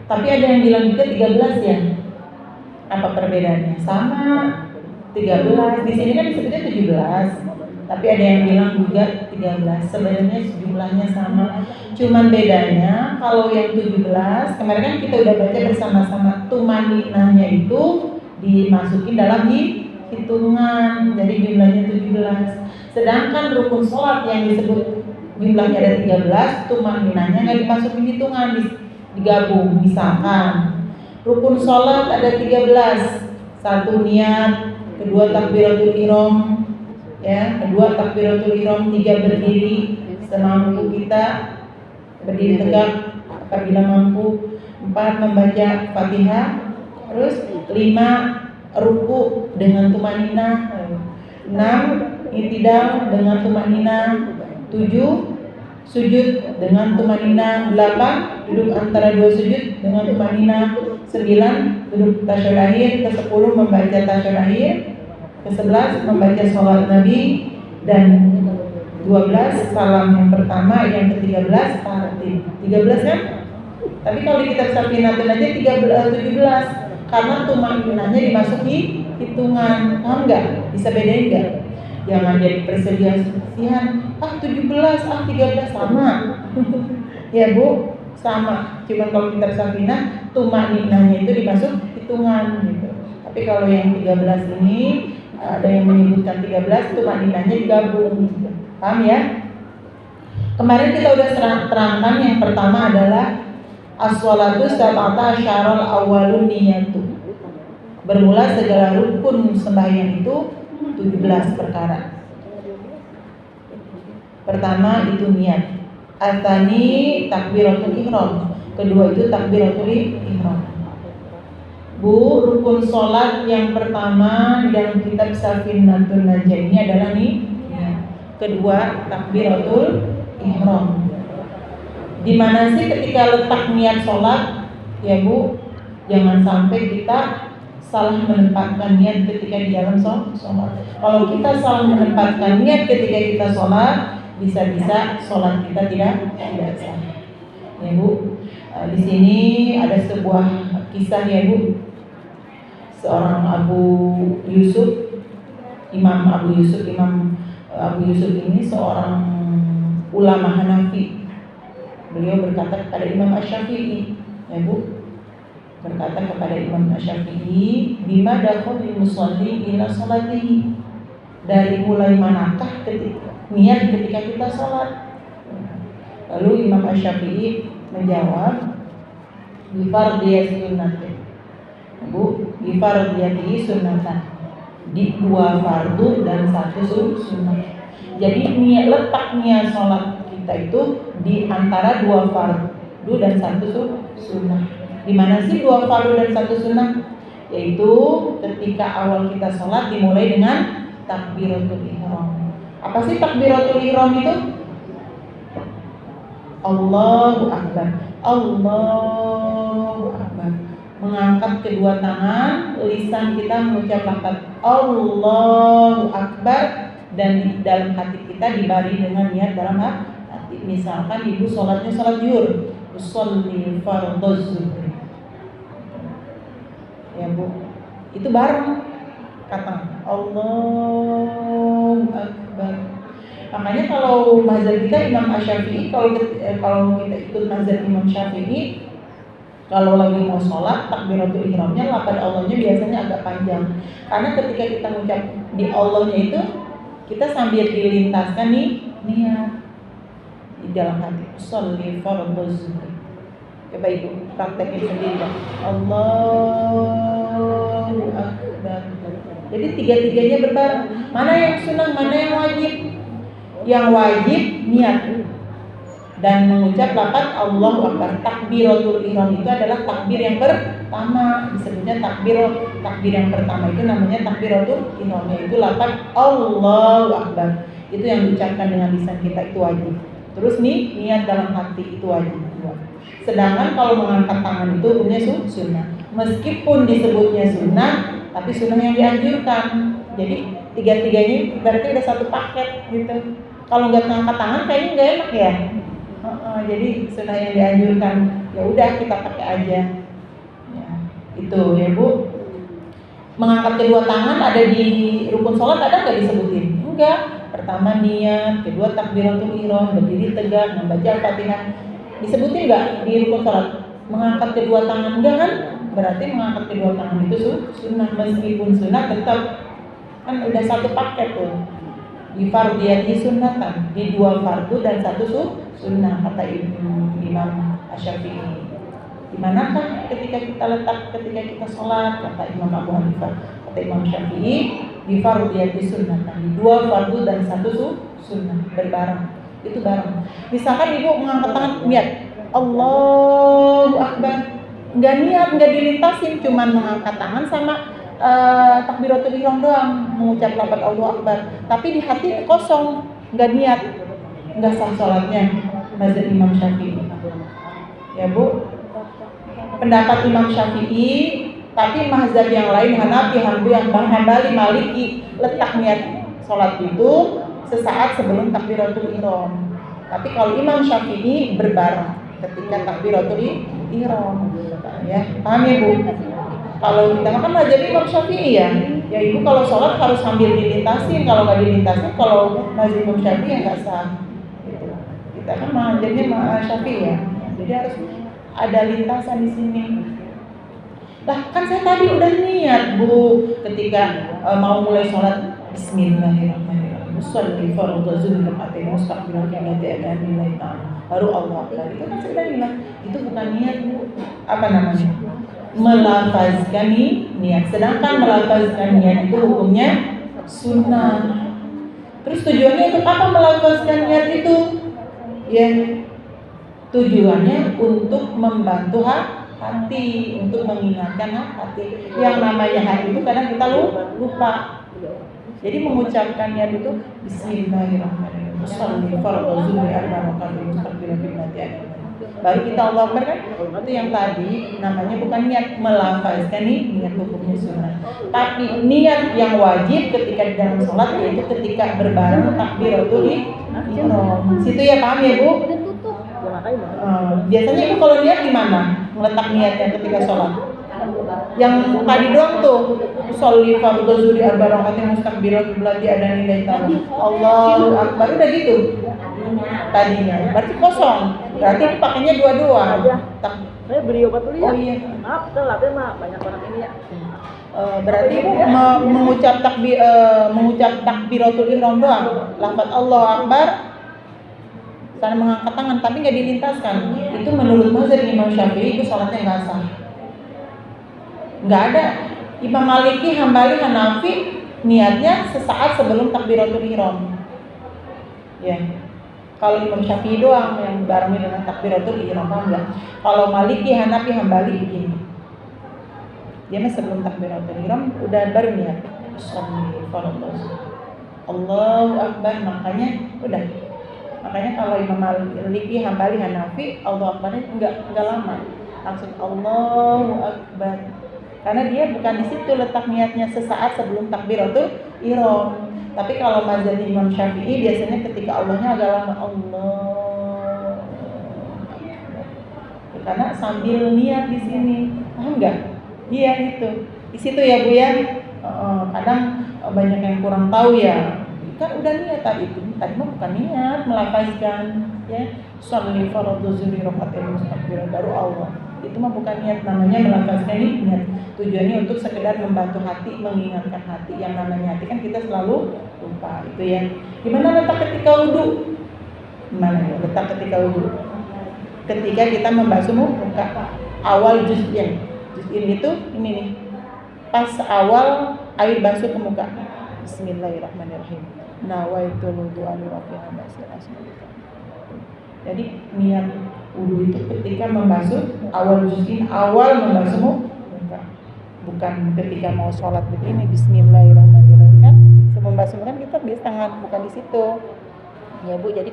Tapi ada yang bilang juga 13 ya. Apa perbedaannya? Sama 13. Di sini kan disebutnya 17. Tapi ada yang bilang juga 13. Sebenarnya jumlahnya sama. Cuman bedanya kalau yang 17, kemarin kan kita udah baca bersama-sama, tumaninahnya itu dimasukin dalam hitungan. Jadi jumlahnya 17. Sedangkan rukun sholat yang disebut jumlahnya ada 13, tumaninahnya nggak dimasukin hitungan, digabung. Misalkan rukun sholat ada 13, satu niat, kedua takbiratul ihram, ya, kedua takbiratul ihram, tiga berdiri semampu kita, berdiri tegak apabila mampu, 4 membaca Fatihah, terus 5 ruku dengan tumaninah, 6 i'tidal dengan tumaninah, 7 sujud dengan tumaninah, 8 duduk antara dua sujud dengan tumaninah, 9 duduk tasyahud akhir, ke-10 membaca tasyahud akhir, ke-11 membaca sholawat Nabi, dan 12 salam yang pertama, yang ke-13 tartib. 13 kan? Tapi kalau di kitab Safinatun aja 17, karena tumaninahnya dimasuki hitungan. Paham nggak? Bisa bedain nggak? Jangan jadi perselisihan, 17, 13 sama. Ya Bu, sama. Cuman kalau kitab Safinah, tumaninahnya itu dimasuk hitungan gitu. Tapi kalau yang 13 ini ada yang menyebutkan 13, tumaninahnya digabung. Paham ya? Kemarin kita udah terangkan yang pertama adalah as-sholatu sab'ata asyarul awwalun niyatu. Bermula segala rukun sembahyang itu 17 perkara. Pertama itu niat. Atani takbiratul ihram. Kedua itu takbiratul ihram. Bu, rukun sholat yang pertama di dalam kitab Safinatun Najah ini adalah niat. Kedua takbiratul ihram. Di mana sih ketika letak niat sholat, ya Bu? Jangan sampai kita salah menempatkan niat ketika di dalam sholat. Kalau kita salah menempatkan niat ketika kita sholat, bisa-bisa sholat kita tidak sah. Ya Bu, di sini ada sebuah kisah ya Bu. Seorang Imam Abu Yusuf ini seorang ulama Hanafi. Beliau berkata kepada Imam Asy-Syafi'i, ya Bu, berkata kepada Imam Asy-Syafi'i, bima dakhulul musalli ila salatihi, dari mulai manakah niat ketika kita sholat. Lalu Imam Asy-Syafi'i menjawab, bi fardhiyati sunnati. Bu, bi fardhiyati sunnatan, di 2 fardu dan 1 sunnah. Jadi letak niat sholat kita itu di antara 2 fardu dan 1 sunnah. Di mana sih 2 fardu dan 1 sunnah? Yaitu ketika awal kita sholat dimulai dengan takbiratul ihram. Apa sih takbiratul ihram itu? Allahu Akbar. Allahu Akbar. Mengangkat kedua tangan, lisan kita mengucap lafaz Allahu Akbar, dan di dalam hati kita dibari dengan niat dalam hati. Misalkan ibu sholatnya sholat zuhur, usolli fardhoz zuhur, ya Bu, itu bareng kata Allahu Akbar. Makanya kalau mazhab kita Imam Asy-Syafi'i, kalau kita ikut mazhab Imam Syafi'i, kalau lagi mau sholat takbiratul ihramnya lafaz Allahnya biasanya agak panjang. Karena ketika kita mengucap di Allahnya itu, kita sambil dilintaskan nih niat di dalam hati. Sholli fardhoz zuhur. Coba Ibu praktekin sendiri ya. Allahu Akbar. Jadi tiga-tiganya berbareng. Mana yang sunnah, mana yang wajib? Yang wajib niat dan mengucap lafaz Allahu Akbar. Takbiratul ihram itu adalah takbir yang pertama. Disebutnya takbir yang pertama itu namanya takbiratul ihram, yaitu lafaz Allahu Akbar. Itu yang diucapkan dengan lisan kita, itu wajib. Terus nih niat dalam hati itu wajib. Sedangkan kalau mengangkat tangan itu hukumnya sunnah. Meskipun disebutnya sunnah, tapi sunnah yang dianjurkan. Jadi tiga-tiganya berarti udah satu paket gitu. Kalau nggak ngangkat tangan kayaknya nggak enak ya. Jadi sunnah yang dianjurkan ya udah kita pakai aja. Ya, itu ya Bu. Mengangkat kedua tangan ada di rukun sholat, ada nggak disebutin? Enggak. Pertama niat, kedua takbiratul ihram, berdiri tegak, membaca Al-Fatihah. Disebutin nggak di rukun sholat? Mengangkat kedua tangan enggak kan? Berarti mengangkat kedua tangan itu sunnah, meskipun sunnah tetap kan udah satu paket tuh. Di fardiyati sunnatan, di 2 fardu dan 1 sunnah kata Imam Asy-Syafi'i. Di manakah ketika kita sholat, kata Imam Abu Hanifah, kata Imam Syafi'i, di fardiyati sunnatan, di 2 fardu dan 1 sunnah, berbareng. Itu bareng. Misalkan ibu mengangkat tangan, niat Allahu Akbar, nggak niat, nggak dilintasin, cuman mengangkat tangan sama takbiratul ihram doang, mengucap lafaz Allahu Akbar, tapi di hati kosong, nggak niat, nggak sah sholatnya. Mazhab Imam Syafi'i. Ya Bu. Pendapat Imam Syafi'i, tapi mazhab yang lain Hanafi, Hambali, Maliki letak niat sholat itu sesaat sebelum takbiratul ihram. Tapi kalau Imam Syafi'i berbareng ketika takbiratul ihram. Ya, paham ya Bu? Kalau kita kan mazhab Imam Syafi'i ya Ibu kalau sholat harus sambil dilintasin, kalau nggak dilintasin, kalau mazhab Imam Syafi'i ya nggak sah. Gitu. Kita kan mazhabnya Syafi'i ya, jadi harus ada lintasan di sini. Lah kan saya tadi udah niat Bu, ketika mau mulai sholat Bismillahirrahmanirrahim. Sholli fardhu zuhri rakaatain mustaqbilan qiblati adamin ta'ala. Baru Allah Akbar. Itu kan sudah bilang, itu bukan niat Bu. Apa namanya? Melafazkan niat. Sedangkan melafazkan niat itu hukumnya sunnah. Terus tujuannya untuk apa melafazkan niat itu? Ya, tujuannya untuk membantu hati, untuk mengingatkan hati. Yang namanya hati itu kadang kita lupa. Jadi mengucapkan niat itu Bismillahirrahmanirrahim. Sholli fardhu zuhri rakaatain mustaqbilan qiblati adamin. Baru kita Allah Akbar kan? Itu yang tadi namanya bukan niat, melafazkan niat hukumnya sunnah. Tapi niat yang wajib ketika di dalam sholat yaitu ketika berbareng takbiratul ihram. Situ ya, paham ya Bu? Biasanya Ibu kalau niat gimana? Meletak niatnya ketika sholat? Yang tadi doang tuh, sholli fardhu zuhri rakaatain mustaqbilan qiblati adamin Allahu Akbar, udah gitu tadinya. Berarti kosong. Berarti pakainya dua-dua. Saya beli obat dulu ya. Oh iya. Maaf, telat ya Mak. Banyak orang ini ya. Berarti Ibu mengucap takbiratul ihram doang. Lafaz Allahu Akbar karena mengangkat tangan tapi nggak dilintaskan. Itu menurut mazhab Imam Syafi'i itu sholatnya nggak sah. Nggak ada. Imam Maliki, Hambali, Hanafi niatnya sesaat sebelum takbiratul ihram. Ya. Kalau Imam Syafi'i doang yang barengi dengan takbiratul ihram, enggak. Kalau Maliki, Hanafi, Hambali begini. Dia mah sebelum takbiratul ihram udah baru niat. Allahu Akbar, makanya udah. Makanya kalau Imam Maliki, Hambali, Hanafi, Allahu Akbarnya enggak lama. Langsung Allahu Akbar. Karena dia bukan di situ letak niatnya sesaat sebelum takbiratul ihram. Tapi kalau mazhab Imam Syafi'i biasanya ketika Allahnya agak lama, Allah. Karena sambil niat di sini, paham nggak? Iya itu. Di situ ya Bu ya. Kadang banyak yang kurang tahu ya. Kan udah niat tadi itu. Tadi mah bukan niat, melafazkan ya. Sholli fardhu zuhri rakaatain mustaqbilan baru Allah. Itu mah bukan niat, namanya melafazkan niat. Tujuannya untuk sekedar membantu hati, mengingatkan hati. Yang namanya hati kan kita selalu lupa itu ya. Gimana letak ketika wudu? Gimana ya letak ketika wudu? Ketika kita membasuh muka, awal juz'in. Juz'in itu ini nih. Pas awal air basuh ke muka. Bismillahirrahmanirrahim. Nawaitul wudu'a li rabbil alamin. Jadi niat wudu itu ketika membasuh awal juz'in, awal membasuh muka. Bukan ketika mau sholat begini Bismillahirrahmanirrahim kan. Sebelum membasuh kan kita biasa tangan, bukan di situ. Ya Bu, jadi